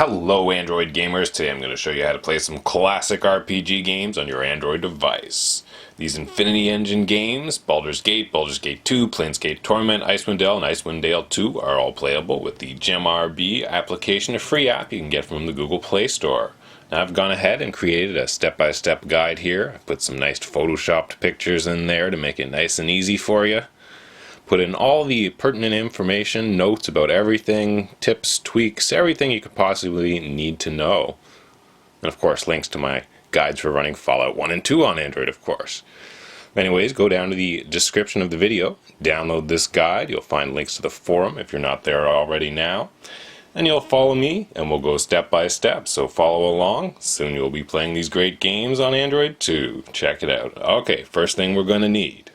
Hello Android gamers, today I'm going to show you how to play some classic RPG games on your Android device. These Infinity Engine games, Baldur's Gate, Baldur's Gate 2, Planescape Torment, Icewind Dale, and Icewind Dale 2 are all playable with the GemRB application, a free app you can get from the Google Play Store. Now I've gone ahead and created a step-by-step guide here. I put some nice photoshopped pictures in there to make it nice and easy for you. Put in all the pertinent information, notes about everything, tips, tweaks, everything you could possibly need to know. And of course, links to my guides for running Fallout 1 and 2 on Android, of course. Anyways, go down to the description of the video, download this guide. You'll find links to the forum if you're not there already now. And you'll follow me, and we'll go step by step, so follow along. Soon you'll be playing these great games on Android too. Check it out. Okay, first thing we're going to need.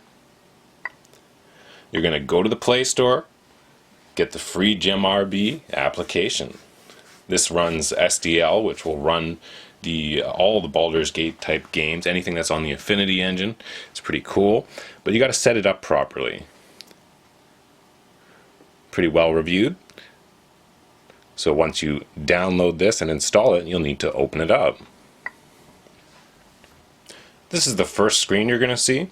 You're going to go to the Play Store, get the free GemRB application. This runs SDL, which will run all the Baldur's Gate type games, anything that's on the Infinity Engine. It's pretty cool, but you got to set it up properly. Pretty well reviewed. So once you download this and install it, you'll need to open it up. This is the first screen you're going to see.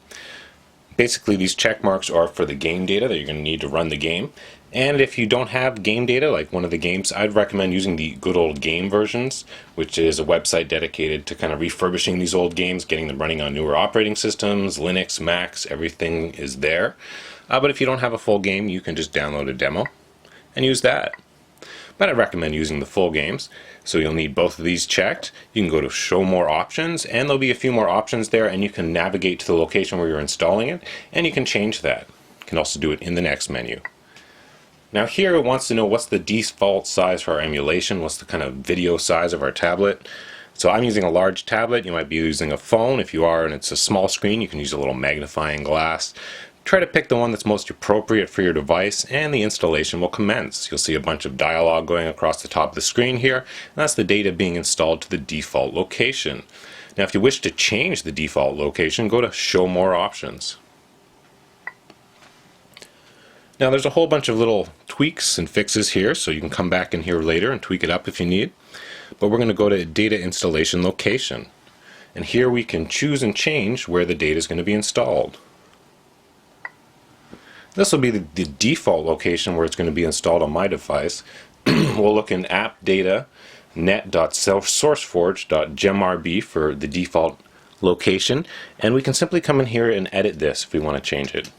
Basically, these check marks are for the game data that you're going to need to run the game. And if you don't have game data, like one of the games, I'd recommend using the Good Old Game versions, which is a website dedicated to kind of refurbishing these old games, getting them running on newer operating systems, Linux, Macs, everything is there. But if you don't have a full game, you can just download a demo and use that. But I recommend using the full games. So you'll need both of these checked. You can go to show more options, and there'll be a few more options there, and you can navigate to the location where you're installing it, and you can change that. You can also do it in the next menu. Now here it wants to know what's the default size for our emulation, what's the kind of video size of our tablet. So I'm using a large tablet. You might be using a phone. If you are and it's a small screen, you can use a little magnifying glass. Try to pick the one that's most appropriate for your device, and the installation will commence. You'll see a bunch of dialogue going across the top of the screen here, and that's the data being installed to the default location. Now if you wish to change the default location, go to Show More Options. Now there's a whole bunch of little tweaks and fixes here, so you can come back in here later and tweak it up if you need. But we're going to go to Data Installation Location. And here we can choose and change where the data is going to be installed. This will be the default location where it's going to be installed on my device. We'll look in app data net.sourceforge.gemrb for the default location, and we can simply come in here and edit this if we want to change it.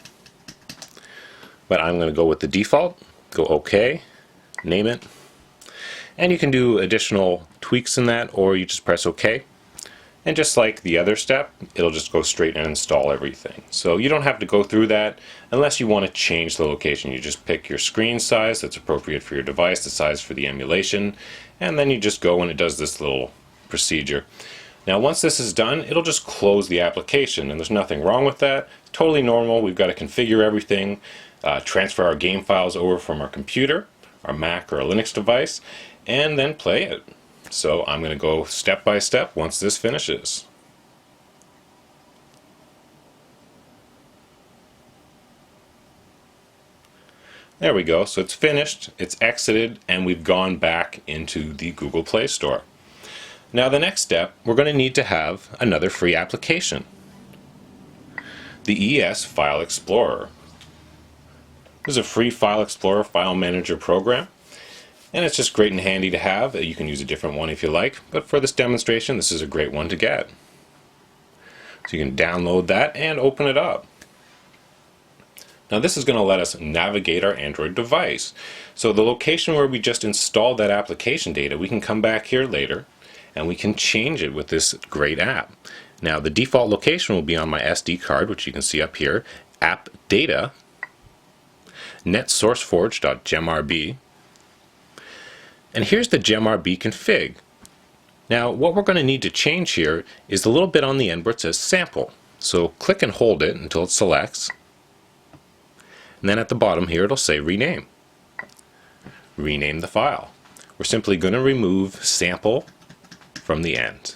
But I'm going to go with the default, go OK, name it, and you can do additional tweaks in that, or you just press OK. And just like the other step, it'll just go straight and install everything. So you don't have to go through that unless you want to change the location. You just pick your screen size that's appropriate for your device, the size for the emulation, and then you just go and it does this little procedure. Now once this is done, it'll just close the application, and there's nothing wrong with that. Totally normal. We've got to configure everything, transfer our game files over from our computer, our Mac or a Linux device, and then play it. So I'm going to go step by step once this finishes. There we go. So it's finished, it's exited, and we've gone back into the Google Play Store. Now the next step, we're going to need to have another free application. The ES File Explorer. This is a free File Explorer file manager program. And it's just great and handy to have. You can use a different one if you like, but for this demonstration, this is a great one to get. So you can download that and open it up. Now this is going to let us navigate our Android device. So the location where we just installed that application data, we can come back here later and we can change it with this great app. Now the default location will be on my SD card, which you can see up here, app data netsourceforge.gemrb. And here's the GemRB config. Now what we're going to need to change here is the little bit on the end where it says sample. So click and hold it until it selects. And then at the bottom here it'll say rename. Rename the file. We're simply going to remove sample from the end.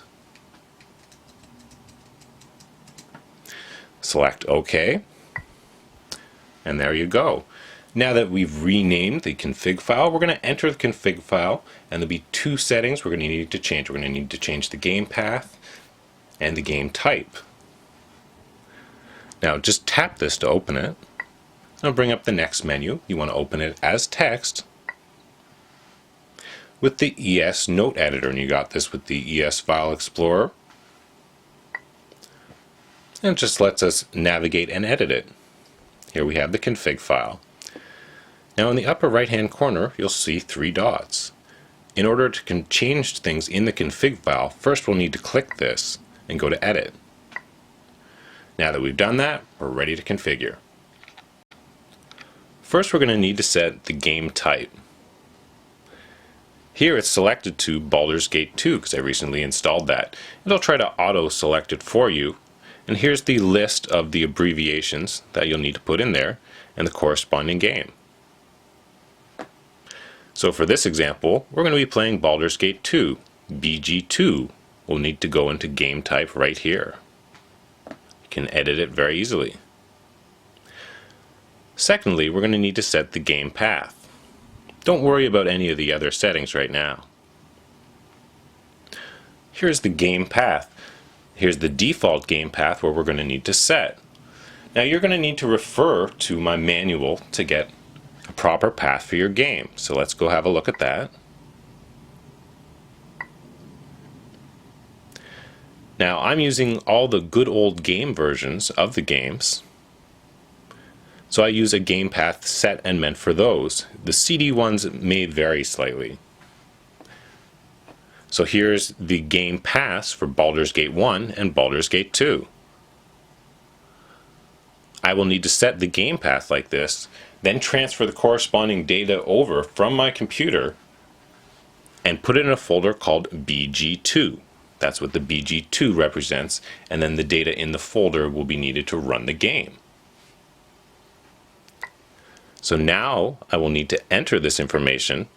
Select OK. And there you go. Now that we've renamed the config file, we're going to enter the config file, and there'll be two settings we're going to need to change. We're going to need to change the game path and the game type. Now just tap this to open it. It'll bring up the next menu. You want to open it as text with the ES Note Editor, and you got this with the ES File Explorer. And it just lets us navigate and edit it. Here we have the config file. Now in the upper right hand corner you'll see three dots. In order to change things in the config file, first we'll need to click this and go to edit. Now that we've done that, we're ready to configure. First we're going to need to set the game type. Here it's selected to Baldur's Gate 2 because I recently installed that. It'll try to auto select it for you. And here's the list of the abbreviations that you'll need to put in there and the corresponding game. So for this example, we're going to be playing Baldur's Gate 2. BG2 will need to go into game type right here. You can edit it very easily. Secondly, we're going to need to set the game path. Don't worry about any of the other settings right now. Here's the game path. Here's the default game path where we're going to need to set. Now you're going to need to refer to my manual to get a proper path for your game. So let's go have a look at that. Now I'm using all the good old game versions of the games. So I use a game path set and meant for those. The CD ones may vary slightly. So here's the game paths for Baldur's Gate 1 and Baldur's Gate 2. I will need to set the game path like this, then transfer the corresponding data over from my computer and put it in a folder called BG2. That's what the BG2 represents, and then the data in the folder will be needed to run the game. So now I will need to enter this information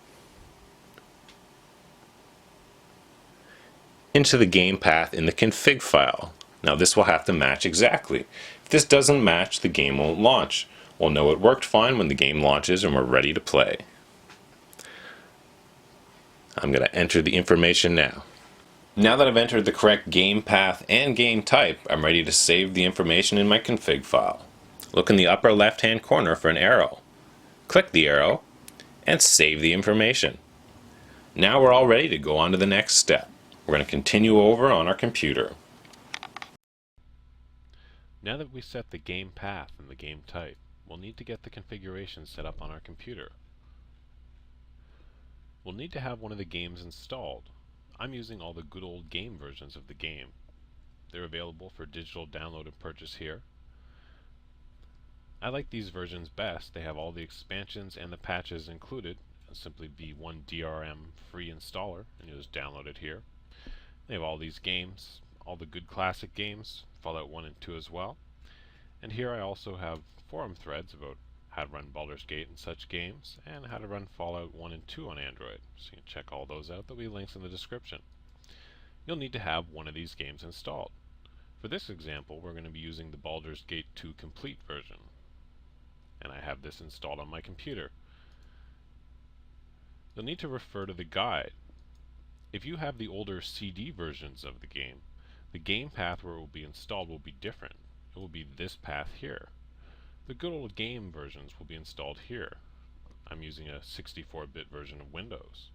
into the game path in the config file. Now this will have to match exactly. If this doesn't match, the game won't launch. We'll know it worked fine when the game launches and we're ready to play. I'm going to enter the information now. Now that I've entered the correct game path and game type, I'm ready to save the information in my config file. Look in the upper left hand corner for an arrow. Click the arrow and save the information. Now we're all ready to go on to the next step. We're going to continue over on our computer. Now that we set the game path and the game type, we'll need to get the configuration set up on our computer. We'll need to have one of the games installed. I'm using all the good old game versions of the game. They're available for digital download and purchase here. I like these versions best. They have all the expansions and the patches included. It'll simply be one DRM free installer and you'll just download it here. They have all these games, all the good classic games, Fallout 1 and 2 as well. And here I also have forum threads about how to run Baldur's Gate and such games, and how to run Fallout 1 and 2 on Android. So you can check all those out. There'll be links in the description. You'll need to have one of these games installed. For this example, we're going to be using the Baldur's Gate 2 Complete version. And I have this installed on my computer. You'll need to refer to the guide. If you have the older CD versions of the game path where it will be installed will be different. It will be this path here. The good old game versions will be installed here. I'm using a 64-bit version of Windows.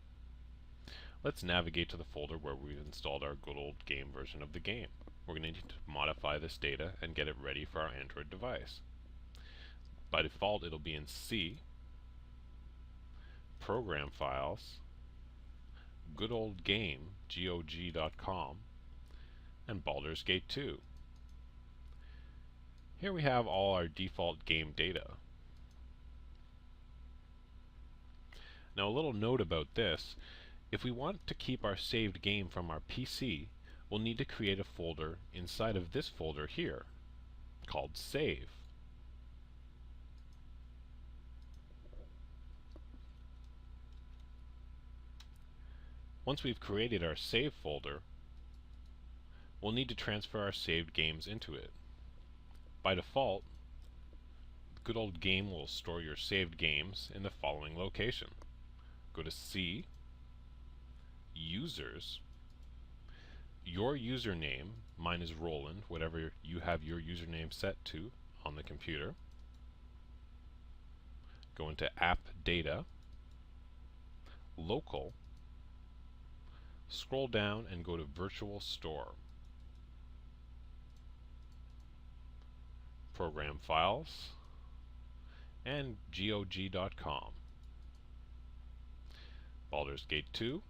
Let's navigate to the folder where we've installed our good old game version of the game. We're going to need to modify this data and get it ready for our Android device. By default, it'll be in C, Program Files, Good Old Game, GOG.com, and Baldur's Gate 2. Here we have all our default game data. Now a little note about this, if we want to keep our saved game from our PC, we'll need to create a folder inside of this folder here, called Save. Once we've created our save folder, we'll need to transfer our saved games into it. By default, good old game will store your saved games in the following location. Go to C, Users, your username, mine is Roland, whatever you have your username set to on the computer. Go into App Data, Local, scroll down and go to Virtual Store. Program Files, and GOG.com. Baldur's Gate 2,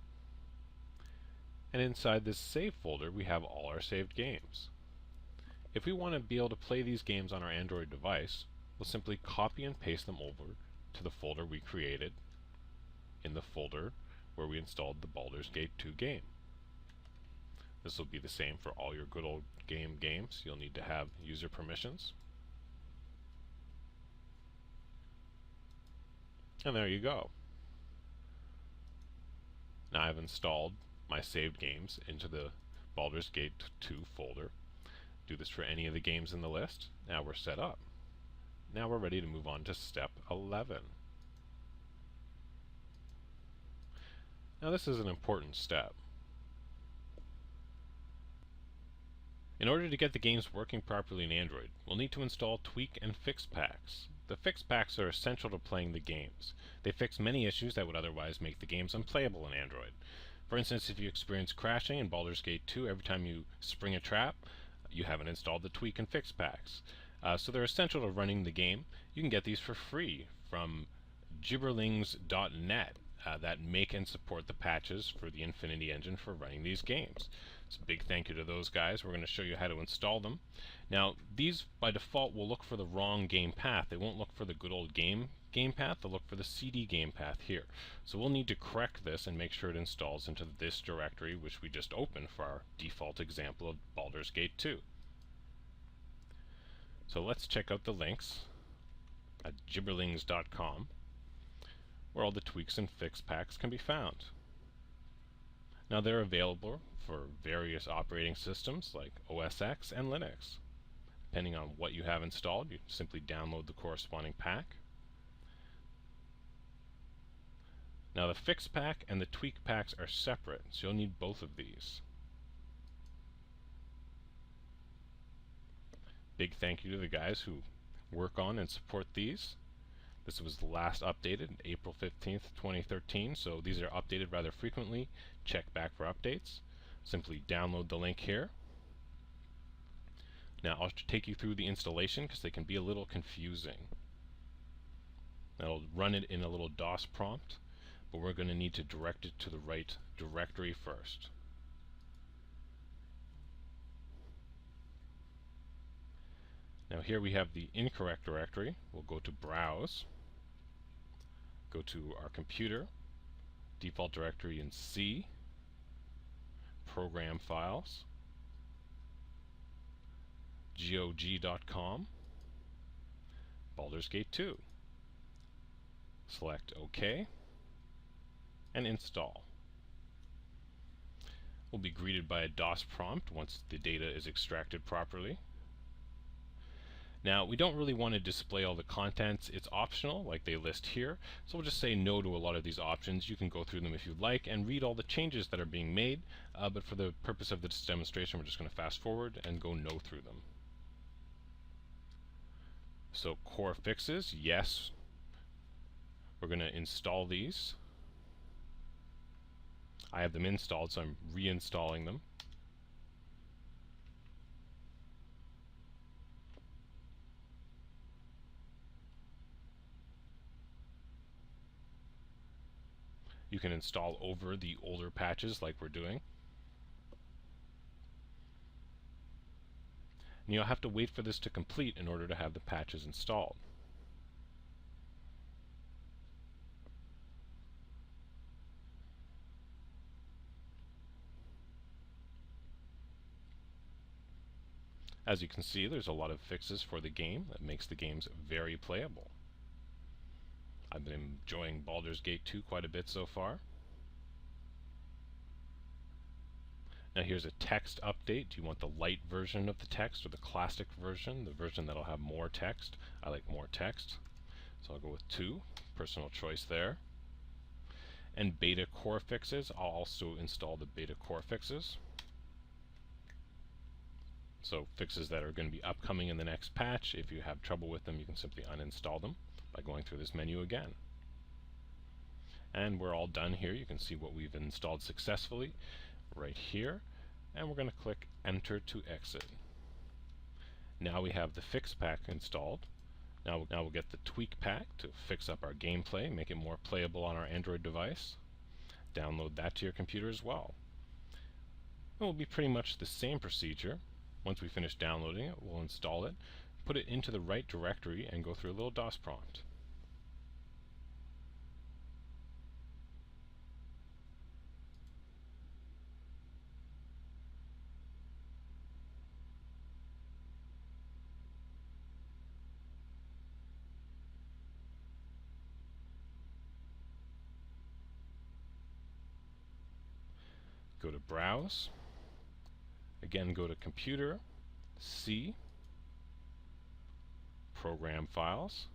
and inside this save folder we have all our saved games. If we want to be able to play these games on our Android device, we'll simply copy and paste them over to the folder we created in the folder where we installed the Baldur's Gate 2 game. This will be the same for all your good old games. You'll need to have user permissions. And there you go. Now I've installed my saved games into the Baldur's Gate 2 folder. Do this for any of the games in the list. Now we're set up. Now we're ready to move on to step 11. Now this is an important step. In order to get the games working properly in Android, we'll need to install tweak and fix packs. The fix packs are essential to playing the games. They fix many issues that would otherwise make the games unplayable in Android. For instance, if you experience crashing in Baldur's Gate 2 every time you spring a trap, you haven't installed the tweak and fix packs. So they're essential to running the game. You can get these for free from gibberlings.net that make and support the patches for the Infinity Engine for running these games. So a big thank you to those guys. We're going to show you how to install them. Now, these by default will look for the wrong game path. They won't look for the good old game path. They'll look for the CD game path here. So we'll need to correct this and make sure it installs into this directory, which we just opened for our default example of Baldur's Gate 2. So let's check out the links at gibberlings.com, where all the tweaks and fix packs can be found. Now they're available for various operating systems like OS X and Linux. Depending on what you have installed, you simply download the corresponding pack. Now the fix pack and the tweak packs are separate, so you'll need both of these. Big thank you to the guys who work on and support these. This was last updated April 15th, 2013, so these are updated rather frequently. Check back for updates. Simply download the link here. Now I'll take you through the installation because they can be a little confusing. I'll run it in a little DOS prompt, but we're going to need to direct it to the right directory first. Now here we have the incorrect directory. We'll go to Browse, go to our computer, default directory in C, Program Files, GOG.com, Baldur's Gate 2. Select OK and install. We'll be greeted by a DOS prompt once the data is extracted properly. Now, we don't really want to display all the contents. It's optional, like they list here. So we'll just say no to a lot of these options. You can go through them if you'd like and read all the changes that are being made. But for the purpose of this demonstration, we're just going to fast forward and go no through them. So core fixes, yes. We're going to install these. I have them installed, so I'm reinstalling them. You can install over the older patches like we're doing. And you'll have to wait for this to complete in order to have the patches installed. As you can see, there's a lot of fixes for the game that makes the games very playable. I've been enjoying Baldur's Gate 2 quite a bit so far. Now here's a text update. Do you want the light version of the text or the classic version, the version that'll have more text? I like more text, so I'll go with 2. Personal choice there. And beta core fixes, I'll also install the beta core fixes. So fixes that are going to be upcoming in the next patch. If you have trouble with them, you can simply uninstall them by going through this menu again. And we're all done here. You can see what we've installed successfully right here. And we're going to click Enter to exit. Now we have the fix pack installed. Now we'll get the tweak pack to fix up our gameplay, make it more playable on our Android device. Download that to your computer as well. It will be pretty much the same procedure. Once we finish downloading it, we'll install it, put it into the right directory, and go through a little DOS prompt. Go to Browse. Again, go to Computer, C, Program Files,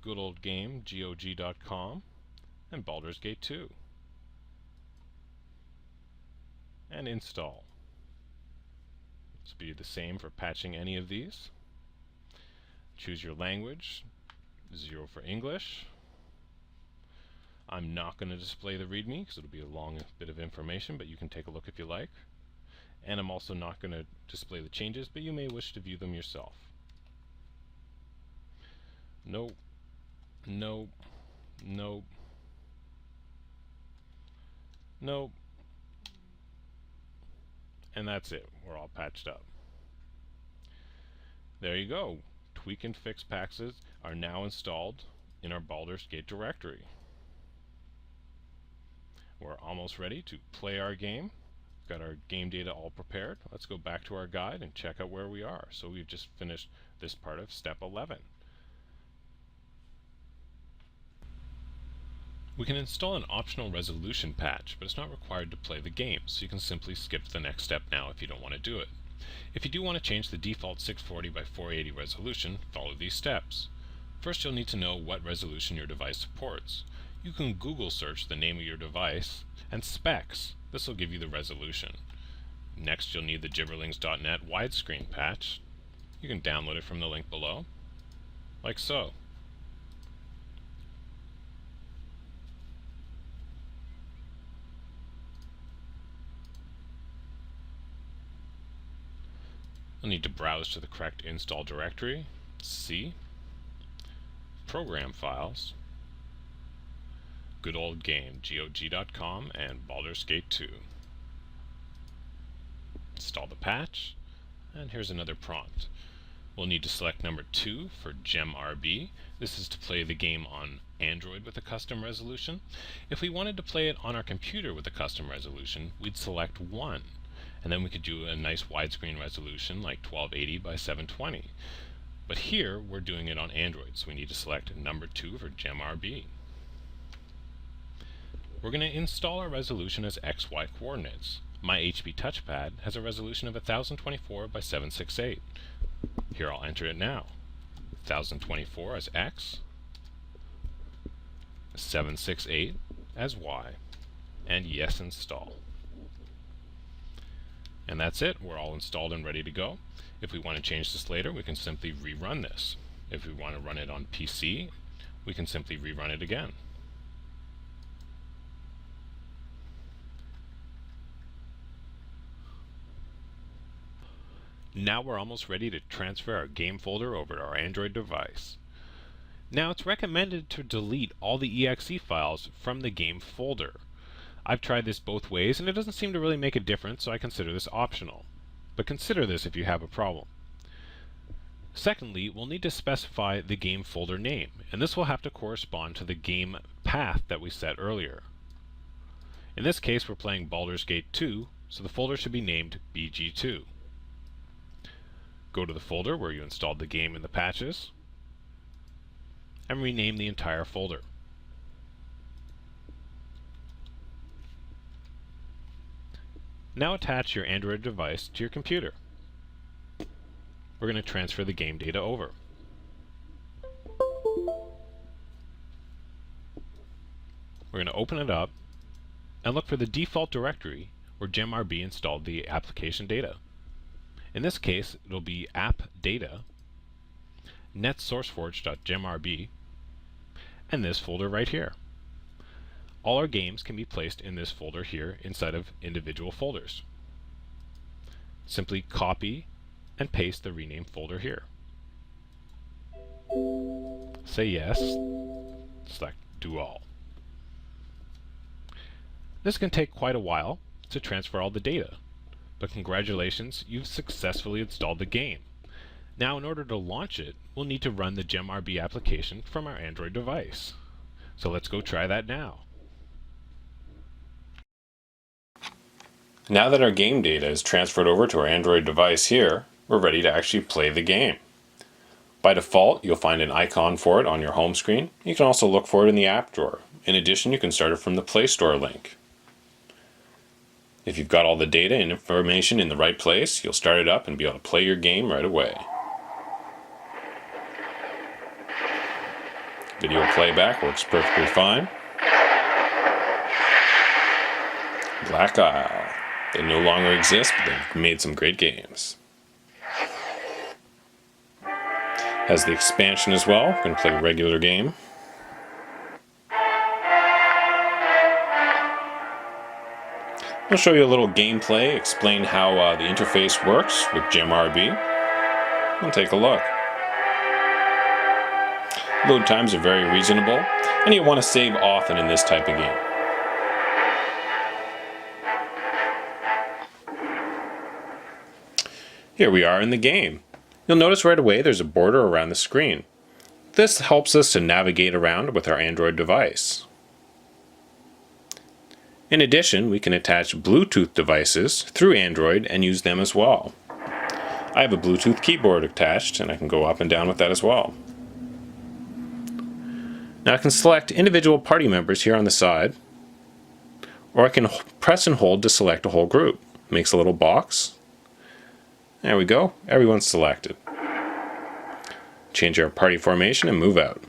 Good Old Game, GOG.com, and Baldur's Gate 2. And install. This will be the same for patching any of these. Choose your language, 0 for English. I'm not going to display the README because it'll be a long bit of information, but you can take a look if you like. And I'm also not going to display the changes, but you may wish to view them yourself. No, no, no, no. And that's it. We're all patched up. There you go. Tweak and fix packs are now installed in our Baldur's Gate directory. We're almost ready to play our game. We've got our game data all prepared. Let's go back to our guide and check out where we are. So we've just finished this part of step 11. We can install an optional resolution patch, but it's not required to play the game, so you can simply skip to the next step now if you don't want to do it. If you do want to change the default 640 by 480 resolution, follow these steps. First, you'll need to know what resolution your device supports. You can Google search the name of your device and specs. This will give you the resolution. Next, you'll need the Gibberlings.net widescreen patch. You can download it from the link below, like so. You'll need to browse to the correct install directory, C, Program Files, Good Old Game, GOG.com, and Baldur's Gate 2. Install the patch, and here's another prompt. We'll need to select number 2 for GemRB. This is to play the game on Android with a custom resolution. If we wanted to play it on our computer with a custom resolution, we'd select 1. And then we could do a nice widescreen resolution like 1280 by 720. But here, we're doing it on Android, so we need to select number 2 for GemRB. We're going to install our resolution as XY coordinates. My HP touchpad has a resolution of 1024 by 768. Here I'll enter it now. 1024 as X, 768 as Y, and yes, install. And that's it. We're all installed and ready to go. If we want to change this later, we can simply rerun this. If we want to run it on PC, we can simply rerun it again. Now we're almost ready to transfer our game folder over to our Android device. Now it's recommended to delete all the exe files from the game folder. I've tried this both ways and it doesn't seem to really make a difference, so I consider this optional. But consider this if you have a problem. Secondly, we'll need to specify the game folder name, and this will have to correspond to the game path that we set earlier. In this case, we're playing Baldur's Gate 2, so the folder should be named BG2. Go to the folder where you installed the game and the patches, and rename the entire folder. Now attach your Android device to your computer. We're going to transfer the game data over. We're going to open it up and look for the default directory where GemRB installed the application data. In this case, it'll be app data, netsourceforge.gemrb, and this folder right here. All our games can be placed in this folder here inside of individual folders. Simply copy and paste the rename folder here. Say yes, select do all. This can take quite a while to transfer all the data, but congratulations, you've successfully installed the game. Now in order to launch it, we'll need to run the GemRB application from our Android device. So let's go try that now. Now that our game data is transferred over to our Android device here, we're ready to actually play the game. By default, you'll find an icon for it on your home screen. You can also look for it in the app drawer. In addition, you can start it from the Play Store link. If you've got all the data and information in the right place, you'll start it up and be able to play your game right away. Video playback works perfectly fine. Black Isle. They no longer exist, but they've made some great games. Has the expansion as well. We're going to play a regular game. I'll show you a little gameplay, explain how the interface works with GemRB. And take a look. Load times are very reasonable, and you want to save often in this type of game. Here we are in the game. You'll notice right away there's a border around the screen. This helps us to navigate around with our Android device. In addition, we can attach Bluetooth devices through Android and use them as well. I have a Bluetooth keyboard attached, and I can go up and down with that as well. Now I can select individual party members here on the side, or I can press and hold to select a whole group. Makes a little box. There we go, everyone's selected. Change our party formation and move out.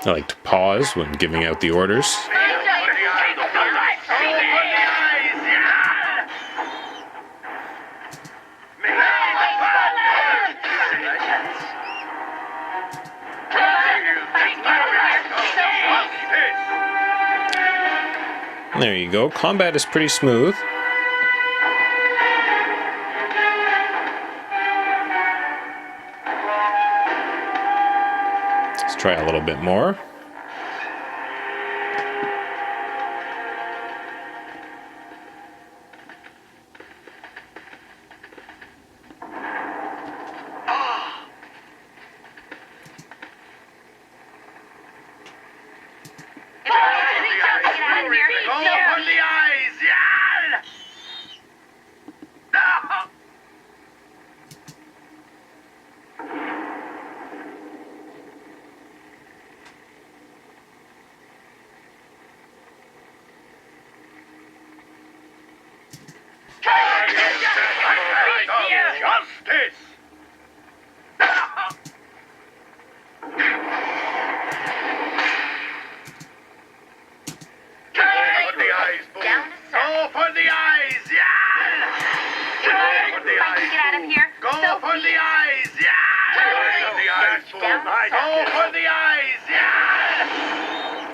I like to pause when giving out the orders. There you go. Combat is pretty smooth. Let's try a little bit more.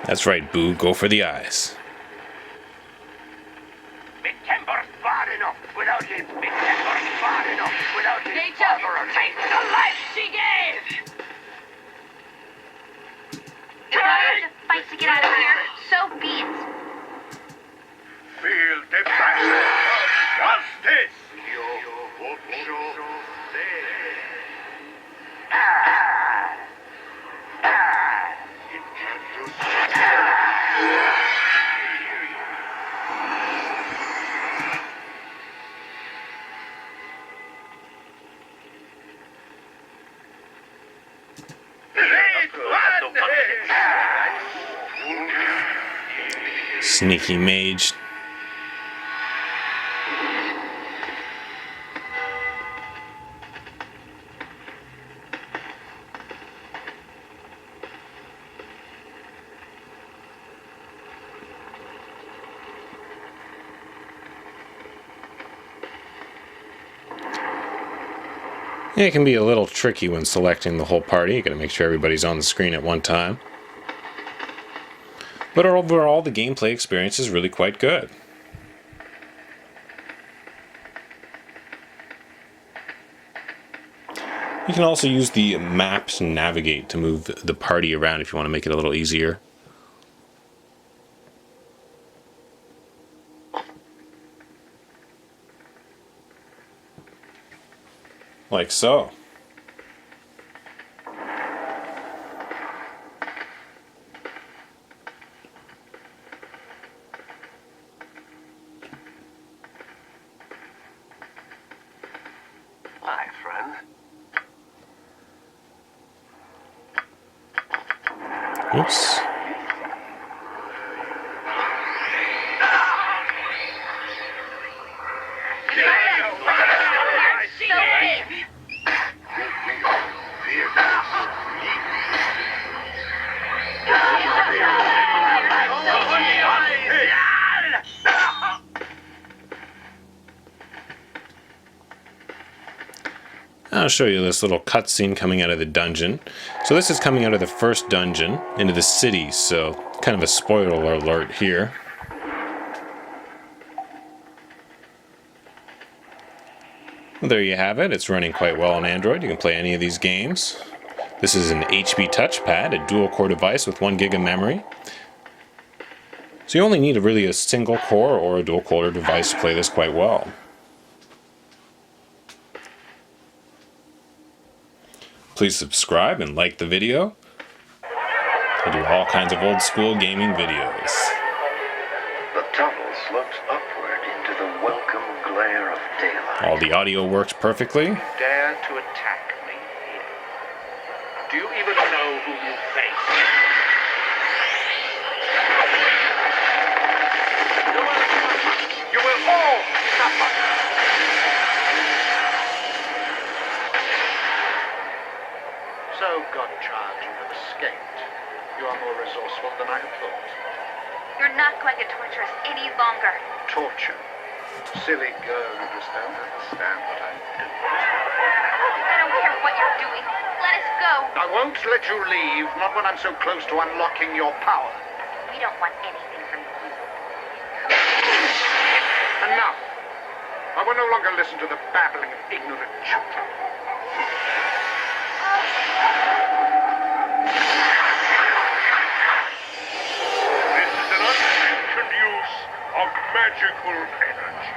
That's right, Boo. Go for the eyes. Fight to get out of here. So be it. Feel the passion of justice. Sneaky mage. It can be a little tricky when selecting the whole party. You gotta make sure everybody's on the screen at one time. But overall, the gameplay experience is really quite good. You can also use the map to navigate to move the party around if you want to make it a little easier. Like so. Hi, friend. Oops. I'll show you this little cutscene coming out of the dungeon. So this is coming out of the first dungeon into the city, so kind of a spoiler alert here. Well, there you have it. It's running quite well on Android. You can play any of these games. This is an HP touchpad, a dual-core device with 1 gig of memory. So you only need really a single core or a dual-core device to play this quite well. Please subscribe and like the video. I do all kinds of old school gaming videos. The tunnel slopes upward into the welcome glare of daylight. All the audio works perfectly. Dare to attack me here? Do you even know who you face? You will all suffer. So, godchild, you have escaped. You are more resourceful than I had thought. You're not going to torture us any longer. Torture. Silly girl, you just don't understand what I'm doing. I don't care what you're doing. Let us go. I won't let you leave, not when I'm so close to unlocking your power. We don't want anything from you. Enough! I will no longer listen to the babbling of ignorant children. This is an unsanctioned use of magical energy.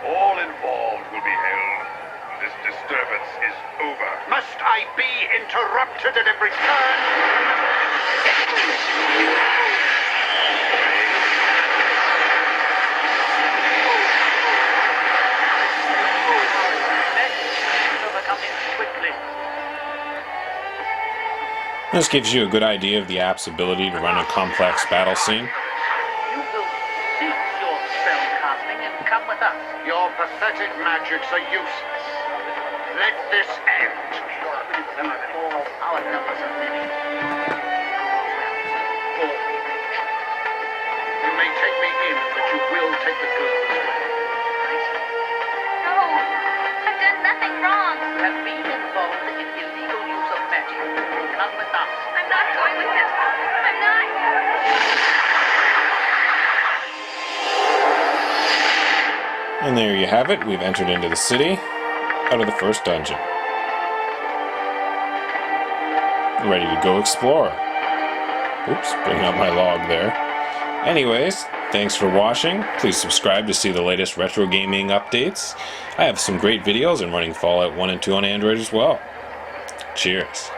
All involved will be held. This disturbance is over. Must I be interrupted at every turn? This gives you a good idea of the app's ability to run a complex battle scene. You will cease your spell casting and come with us. Your pathetic magics are useless. Let this end. Our numbers are many. You may take me in, but you will take the girl as well. No, I've done nothing wrong. You have been involved in illegal use of magic. Come with us. I'm not going with him. I'm not. And there you have it. We've entered into the city out of the first dungeon. Ready to go explore. Oops, bringing up my log there. Anyways, thanks for watching. Please subscribe to see the latest retro gaming updates. I have some great videos and running Fallout 1 and 2 on Android as well. Cheers.